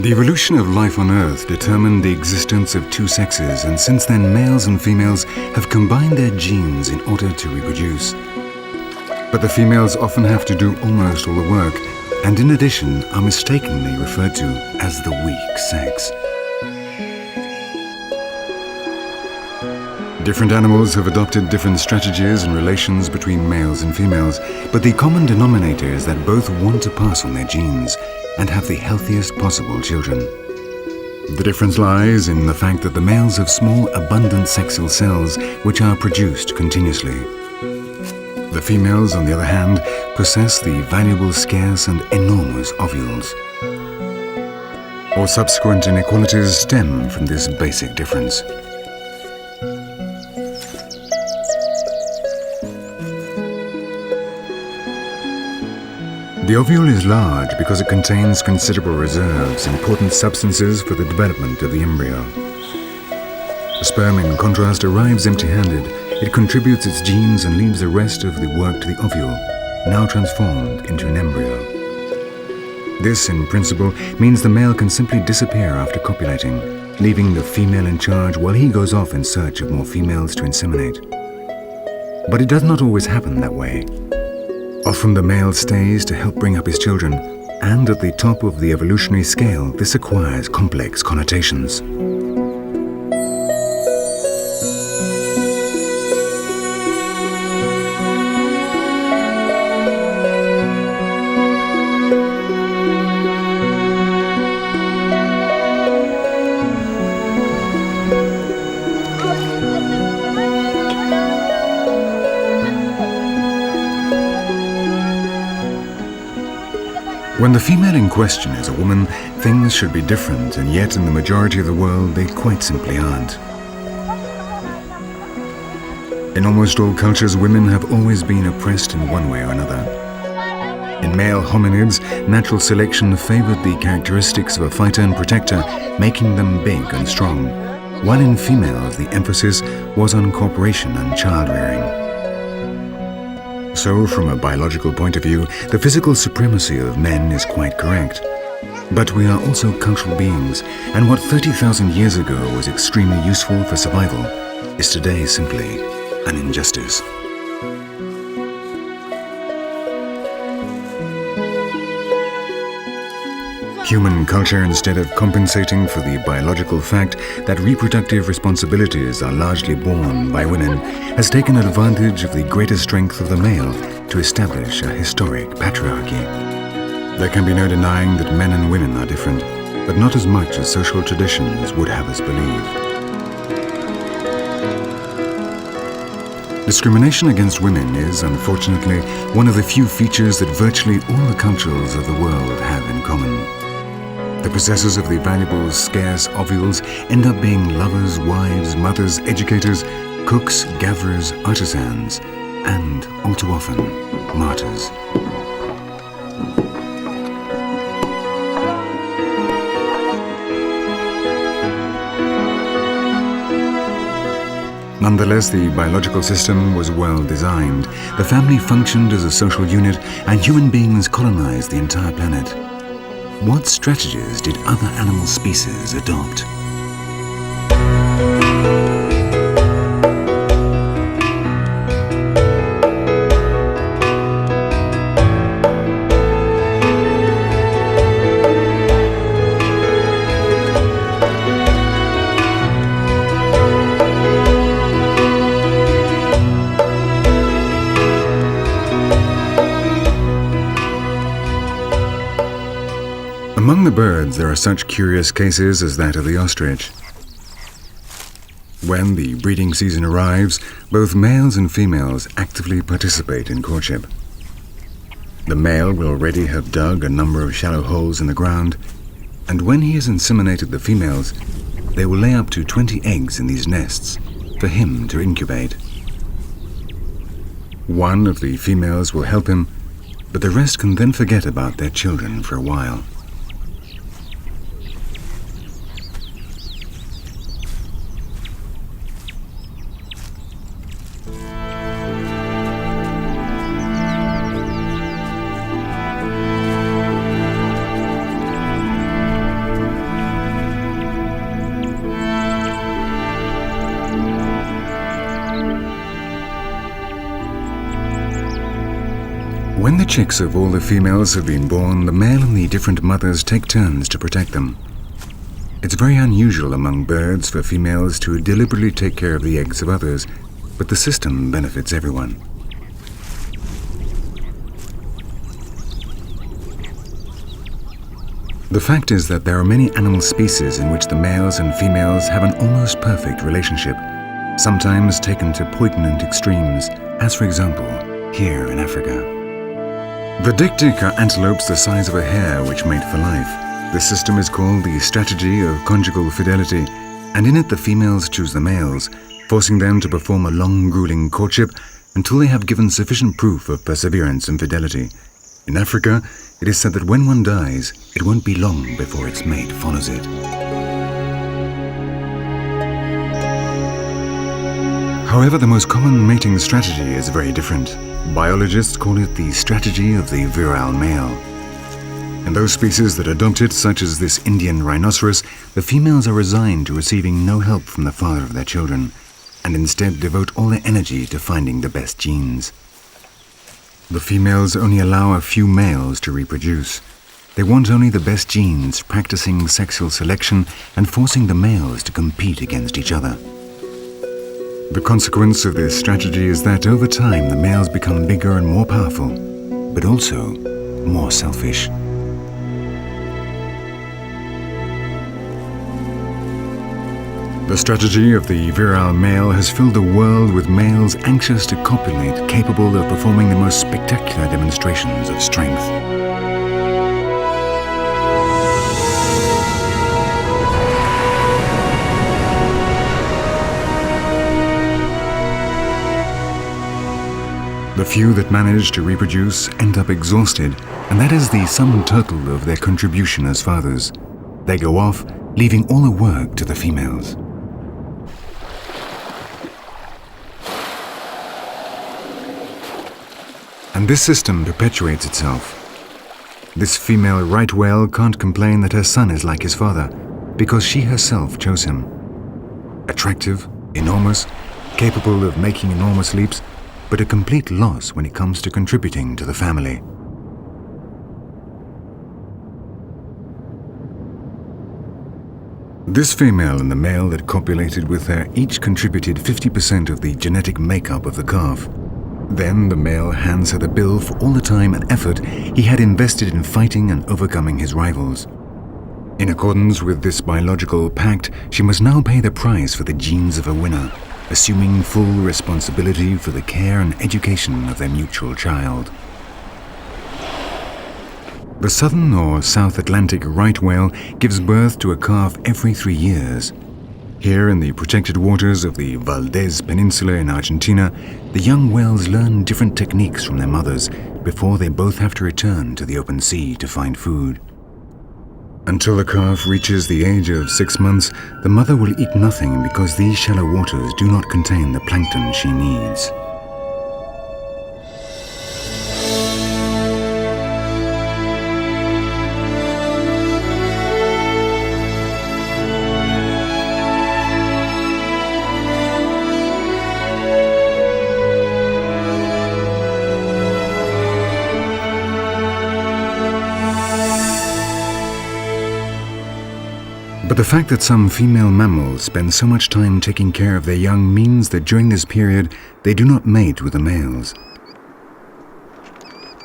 The evolution of life on Earth determined the existence of two sexes, and since then males and females have combined their genes in order to reproduce. But the females often have to do almost all the work, and in addition are mistakenly referred to as the weak sex. Different animals have adopted different strategies and relations between males and females, but the common denominator is that both want to pass on their genes and have the healthiest possible children. The difference lies in the fact that the males have small, abundant sexual cells which are produced continuously. The females, on the other hand, possess the valuable, scarce and enormous ovules. All subsequent inequalities stem from this basic difference. The ovule is large because it contains considerable reserves, important substances for the development of the embryo. The sperm, in contrast, arrives empty-handed. It contributes its genes and leaves the rest of the work to the ovule, now transformed into an embryo. This, in principle, means the male can simply disappear after copulating, leaving the female in charge while he goes off in search of more females to inseminate. But it does not always happen that way. Often the male stays to help bring up his children, and at the top of the evolutionary scale, this acquires complex connotations. When the female in question is a woman, things should be different, and yet in the majority of the world they quite simply aren't. In almost all cultures, women have always been oppressed in one way or another. In male hominids, natural selection favored the characteristics of a fighter and protector, making them big and strong, while in females the emphasis was on cooperation and child-rearing. So, from a biological point of view, the physical supremacy of men is quite correct. But we are also cultural beings, and what 30,000 years ago was extremely useful for survival is today simply an injustice. Human culture, instead of compensating for the biological fact that reproductive responsibilities are largely borne by women, has taken advantage of the greater strength of the male to establish a historic patriarchy. There can be no denying that men and women are different, but not as much as social traditions would have us believe. Discrimination against women is, unfortunately, one of the few features that virtually all the cultures of the world have in common. The possessors of the valuable, scarce ovules end up being lovers, wives, mothers, educators, cooks, gatherers, artisans, and, all too often, martyrs. Nonetheless, the biological system was well designed. The family functioned as a social unit, and human beings colonized the entire planet. What strategies did other animal species adopt? Among the birds, there are such curious cases as that of the ostrich. When the breeding season arrives, both males and females actively participate in courtship. The male will already have dug a number of shallow holes in the ground, and when he has inseminated the females, they will lay up to 20 eggs in these nests for him to incubate. One of the females will help him, but the rest can then forget about their children for a while. When the chicks of all the females have been born, the male and the different mothers take turns to protect them. It's very unusual among birds for females to deliberately take care of the eggs of others, but the system benefits everyone. The fact is that there are many animal species in which the males and females have an almost perfect relationship, sometimes taken to poignant extremes, as for example, here in Africa. The dik-dik are antelopes the size of a hare which mate for life. The system is called the strategy of conjugal fidelity, and in it the females choose the males, forcing them to perform a long, grueling courtship until they have given sufficient proof of perseverance and fidelity. In Africa, it is said that when one dies, it won't be long before its mate follows it. However, the most common mating strategy is very different. Biologists call it the strategy of the virile male. In those species that adopt it, such as this Indian rhinoceros, the females are resigned to receiving no help from the father of their children, and instead devote all their energy to finding the best genes. The females only allow a few males to reproduce. They want only the best genes, practicing sexual selection and forcing the males to compete against each other. The consequence of this strategy is that over time the males become bigger and more powerful, but also more selfish. The strategy of the virile male has filled the world with males anxious to copulate, capable of performing the most spectacular demonstrations of strength. The few that manage to reproduce end up exhausted, and that is the sum total of their contribution as fathers. They go off, leaving all the work to the females. And this system perpetuates itself. This female right whale can't complain that her son is like his father, because she herself chose him. Attractive, enormous, capable of making enormous leaps, but a complete loss when it comes to contributing to the family. This female and the male that copulated with her each contributed 50% of the genetic makeup of the calf. Then the male hands her the bill for all the time and effort he had invested in fighting and overcoming his rivals. In accordance with this biological pact, she must now pay the price for the genes of a winner, assuming full responsibility for the care and education of their mutual child. The southern or South Atlantic right whale gives birth to a calf every 3 years. Here in the protected waters of the Valdez Peninsula in Argentina, the young whales learn different techniques from their mothers before they both have to return to the open sea to find food. Until the calf reaches the age of 6 months, the mother will eat nothing because these shallow waters do not contain the plankton she needs. But the fact that some female mammals spend so much time taking care of their young means that during this period they do not mate with the males.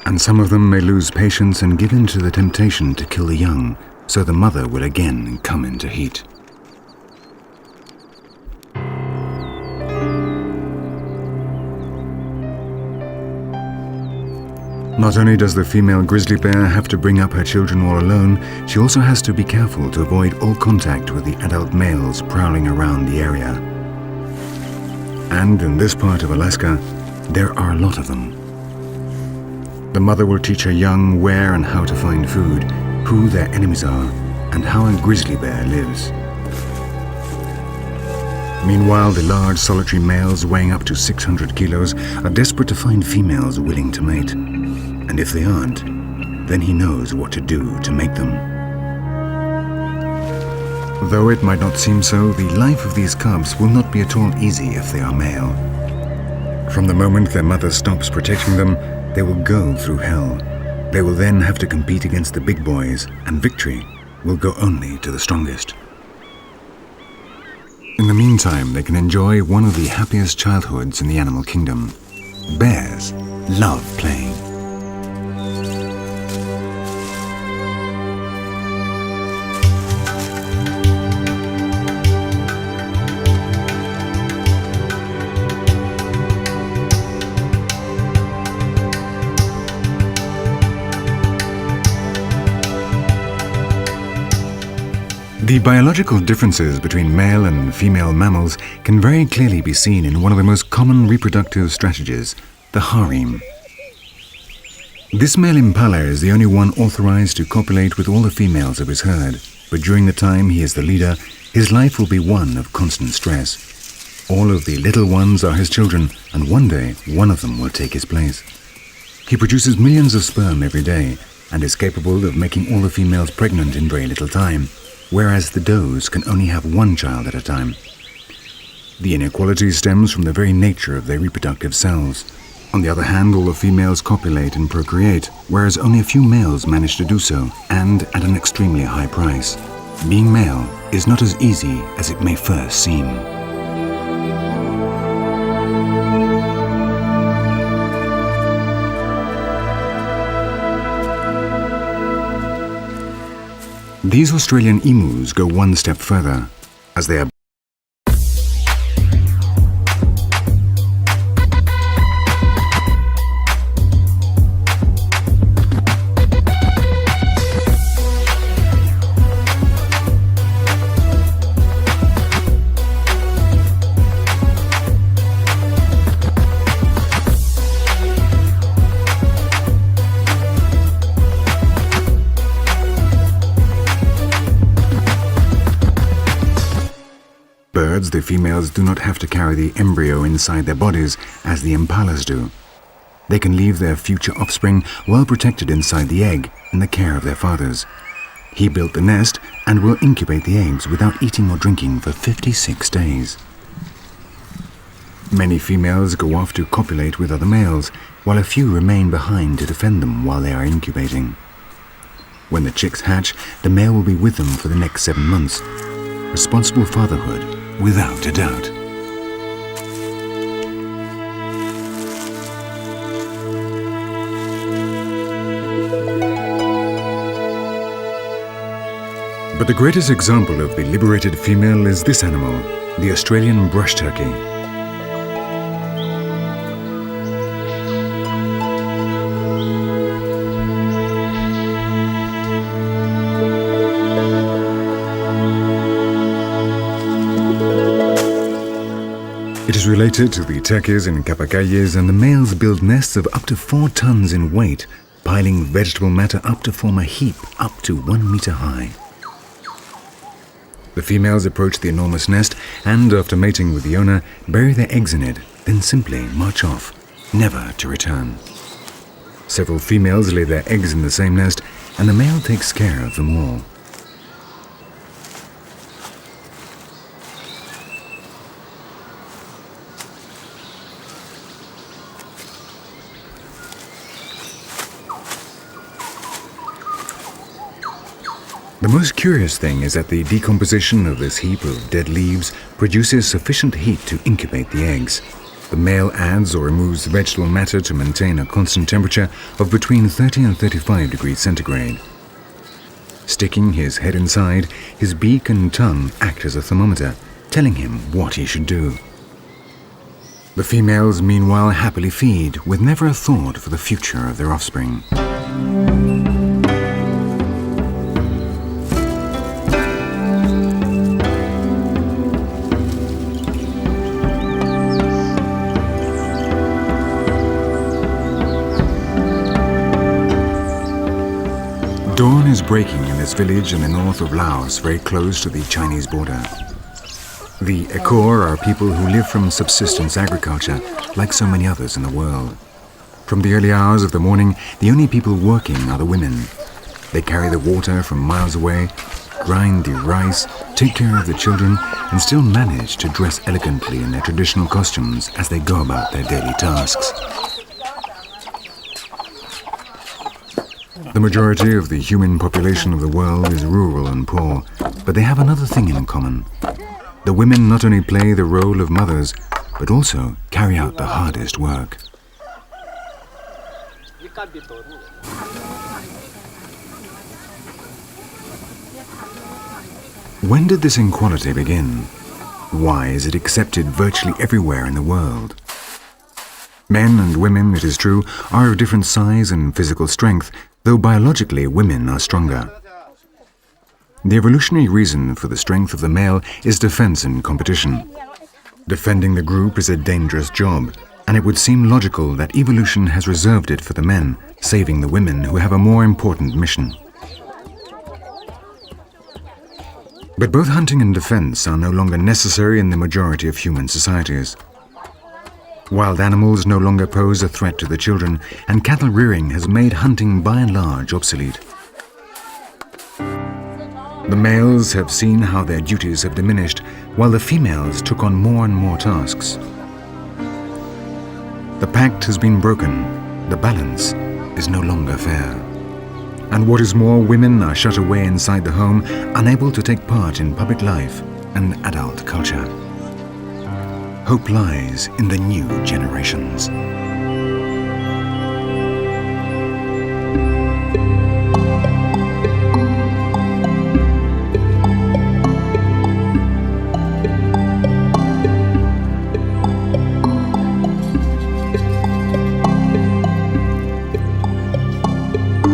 And some of them may lose patience and give in to the temptation to kill the young, so the mother will again come into heat. Not only does the female grizzly bear have to bring up her children all alone, she also has to be careful to avoid all contact with the adult males prowling around the area. And in this part of Alaska, there are a lot of them. The mother will teach her young where and how to find food, who their enemies are, and how a grizzly bear lives. Meanwhile, the large solitary males weighing up to 600 kilos are desperate to find females willing to mate. And if they aren't, then he knows what to do to make them. Though it might not seem so, the life of these cubs will not be at all easy if they are male. From the moment their mother stops protecting them, they will go through hell. They will then have to compete against the big boys, and victory will go only to the strongest. In the meantime, they can enjoy one of the happiest childhoods in the animal kingdom. Bears love playing. The biological differences between male and female mammals can very clearly be seen in one of the most common reproductive strategies, the harem. This male impala is the only one authorized to copulate with all the females of his herd, but during the time he is the leader, his life will be one of constant stress. All of the little ones are his children, and one day one of them will take his place. He produces millions of sperm every day and is capable of making all the females pregnant in very little time, whereas the does can only have one child at a time. The inequality stems from the very nature of their reproductive cells. On the other hand, all the females copulate and procreate, whereas only a few males manage to do so, and at an extremely high price. Being male is not as easy as it may first seem. These Australian emus go one step further, as they are birds, the females do not have to carry the embryo inside their bodies as the impalas do. They can leave their future offspring well protected inside the egg in the care of their fathers. He built the nest and will incubate the eggs without eating or drinking for 56 days. Many females go off to copulate with other males, while a few remain behind to defend them while they are incubating. When the chicks hatch, the male will be with them for the next 7 months. Responsible fatherhood, without a doubt. But the greatest example of the liberated female is this animal, the Australian brush turkey. It is related to the turkeys in Capacayes, and the males build nests of up to 4 tons in weight, piling vegetable matter up to form a heap up to 1 meter high. The females approach the enormous nest and, after mating with the owner, bury their eggs in it, then simply march off, never to return. Several females lay their eggs in the same nest, and the male takes care of them all. The most curious thing is that the decomposition of this heap of dead leaves produces sufficient heat to incubate the eggs. The male adds or removes vegetable matter to maintain a constant temperature of between 30 and 35 degrees centigrade. Sticking his head inside, his beak and tongue act as a thermometer, telling him what he should do. The females, meanwhile, happily feed, with never a thought for the future of their offspring. Dawn is breaking in this village in the north of Laos, very close to the Chinese border. The Ekor are people who live from subsistence agriculture, like so many others in the world. From the early hours of the morning, the only people working are the women. They carry the water from miles away, grind the rice, take care of the children, and still manage to dress elegantly in their traditional costumes as they go about their daily tasks. The majority of the human population of the world is rural and poor, but they have another thing in common. The women not only play the role of mothers, but also carry out the hardest work. When did this inequality begin? Why is it accepted virtually everywhere in the world? Men and women, it is true, are of different size and physical strength, though biologically women are stronger. The evolutionary reason for the strength of the male is defense and competition. Defending the group is a dangerous job, and it would seem logical that evolution has reserved it for the men, saving the women who have a more important mission. But both hunting and defense are no longer necessary in the majority of human societies. Wild animals no longer pose a threat to the children, and cattle rearing has made hunting by and large obsolete. The males have seen how their duties have diminished, while the females took on more and more tasks. The pact has been broken. The balance is no longer fair. And what is more, women are shut away inside the home, unable to take part in public life and adult culture. Hope lies in the new generations.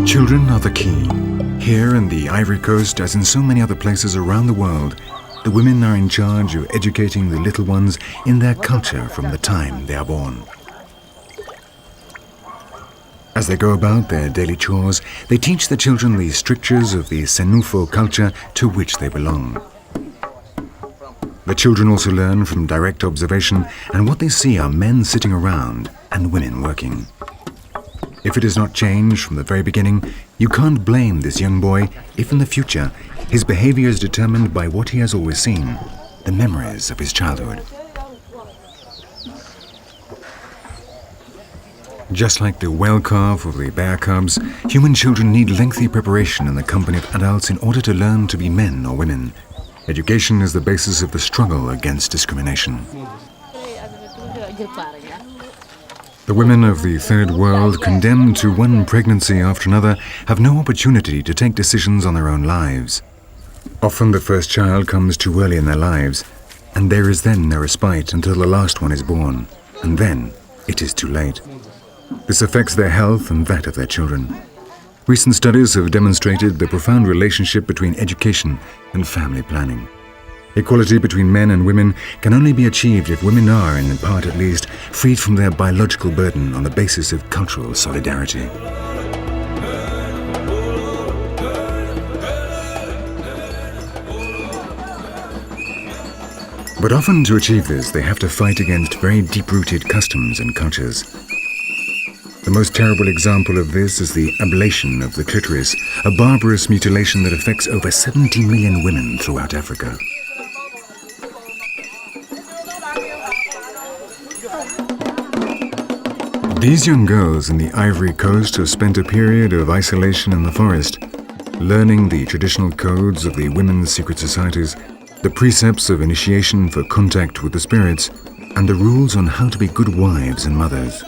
Children are the key. Here in the Ivory Coast, as in so many other places around the world, the women are in charge of educating the little ones in their culture from the time they are born. As they go about their daily chores, they teach the children the strictures of the Senufo culture to which they belong. The children also learn from direct observation, and what they see are men sitting around and women working. If it is not changed from the very beginning, you can't blame this young boy if in the future his behavior is determined by what he has always seen, the memories of his childhood. Just like the whale calf or the bear cubs, human children need lengthy preparation in the company of adults in order to learn to be men or women. Education is the basis of the struggle against discrimination. The women of the Third World, condemned to one pregnancy after another, have no opportunity to take decisions on their own lives. Often the first child comes too early in their lives, and there is then no respite until the last one is born, and then it is too late. This affects their health and that of their children. Recent studies have demonstrated the profound relationship between education and family planning. Equality between men and women can only be achieved if women are, in part at least, freed from their biological burden on the basis of cultural solidarity. But often to achieve this, they have to fight against very deep-rooted customs and cultures. The most terrible example of this is the ablation of the clitoris, a barbarous mutilation that affects over 70 million women throughout Africa. These young girls in the Ivory Coast have spent a period of isolation in the forest, learning the traditional codes of the women's secret societies, the precepts of initiation for contact with the spirits, and the rules on how to be good wives and mothers.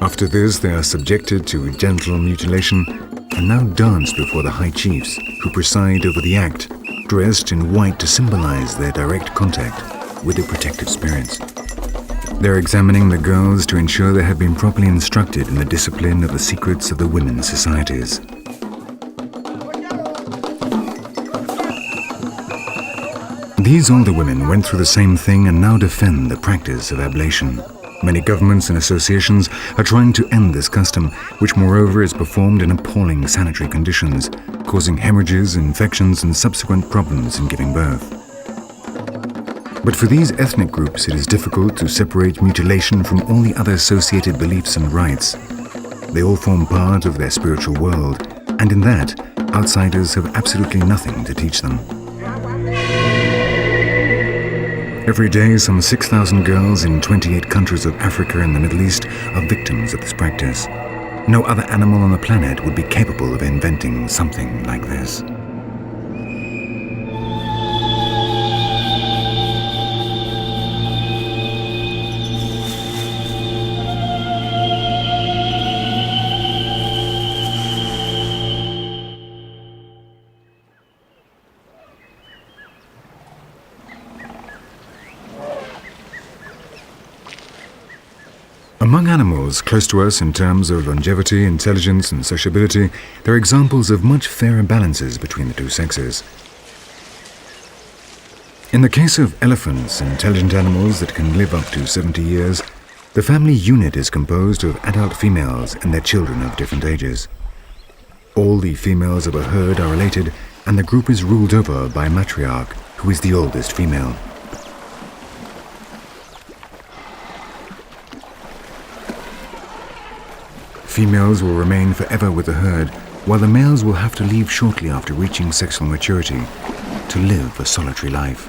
After this, they are subjected to genital mutilation and now dance before the high chiefs, who preside over the act, dressed in white to symbolize their direct contact with the protected spirits. They're examining the girls to ensure they have been properly instructed in the discipline of the secrets of the women's societies. These older women went through the same thing and now defend the practice of ablation. Many governments and associations are trying to end this custom, which moreover is performed in appalling sanitary conditions, causing hemorrhages, infections, and subsequent problems in giving birth. But for these ethnic groups, it is difficult to separate mutilation from all the other associated beliefs and rites. They all form part of their spiritual world, and in that, outsiders have absolutely nothing to teach them. Every day, some 6,000 girls in 28 countries of Africa and the Middle East are victims of this practice. No other animal on the planet would be capable of inventing something like this. Among animals close to us in terms of longevity, intelligence, and sociability, there are examples of much fairer balances between the two sexes. In the case of elephants, intelligent animals that can live up to 70 years, the family unit is composed of adult females and their children of different ages. All the females of a herd are related, and the group is ruled over by a matriarch, who is the oldest female. Females will remain forever with the herd, while the males will have to leave shortly after reaching sexual maturity to live a solitary life.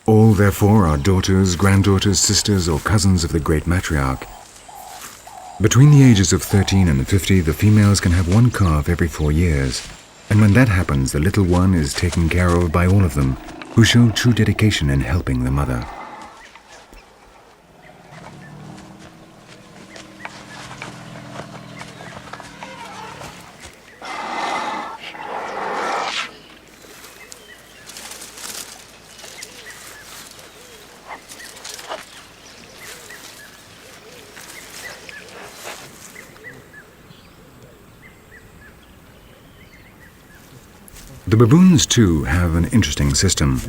All, therefore, are daughters, granddaughters, sisters, or cousins of the great matriarch. Between the ages of 13 and 50, the females can have one calf every 4 years, and when that happens, the little one is taken care of by all of them, who show true dedication in helping the mother. The baboons, too, have an interesting system.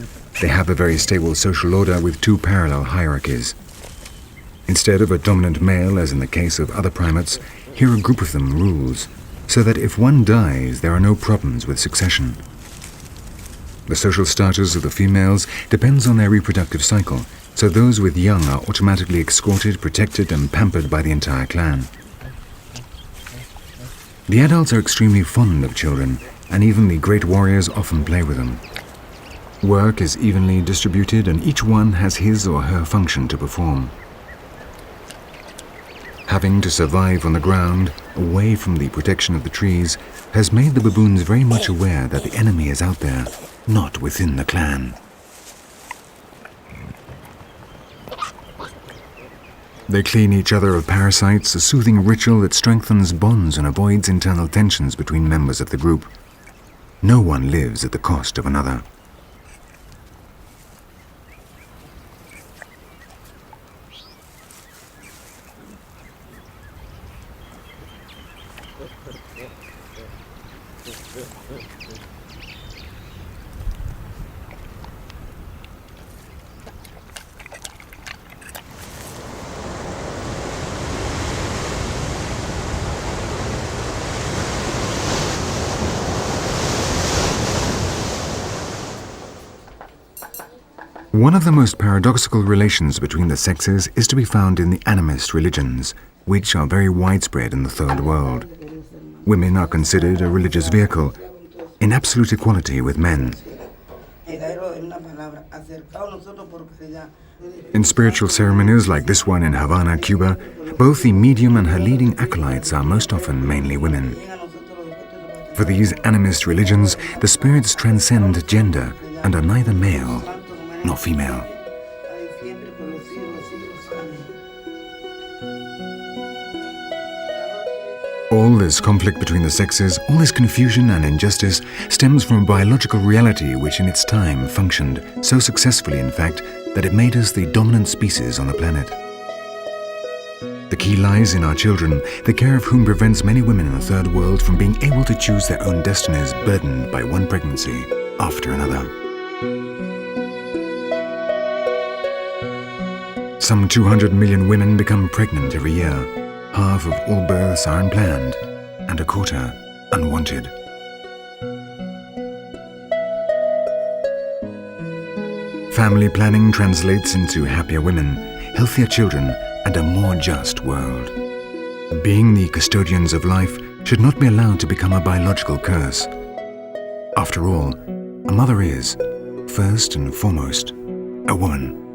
They have a very stable social order with 2 parallel hierarchies. Instead of a dominant male, as in the case of other primates, here a group of them rules, so that if one dies, there are no problems with succession. The social status of the females depends on their reproductive cycle, so those with young are automatically escorted, protected, and pampered by the entire clan. The adults are extremely fond of children, and even the great warriors often play with them. Work is evenly distributed, and each one has his or her function to perform. Having to survive on the ground, away from the protection of the trees, has made the baboons very much aware that the enemy is out there, not within the clan. They clean each other of parasites, a soothing ritual that strengthens bonds and avoids internal tensions between members of the group. No one lives at the cost of another. One of the most paradoxical relations between the sexes is to be found in the animist religions, which are very widespread in the Third World. Women are considered a religious vehicle, in absolute equality with men. In spiritual ceremonies like this one in Havana, Cuba, both the medium and her leading acolytes are most often mainly women. For these animist religions, the spirits transcend gender and are neither male nor female. All this conflict between the sexes, all this confusion and injustice stems from a biological reality which in its time functioned so successfully, in fact, that it made us the dominant species on the planet. The key lies in our children, the care of whom prevents many women in the Third World from being able to choose their own destinies burdened by one pregnancy after another. Some 200 million women become pregnant every year. Half of all births are unplanned, and a quarter unwanted. Family planning translates into happier women, healthier children, and a more just world. Being the custodians of life should not be allowed to become a biological curse. After all, a mother is, first and foremost, a woman.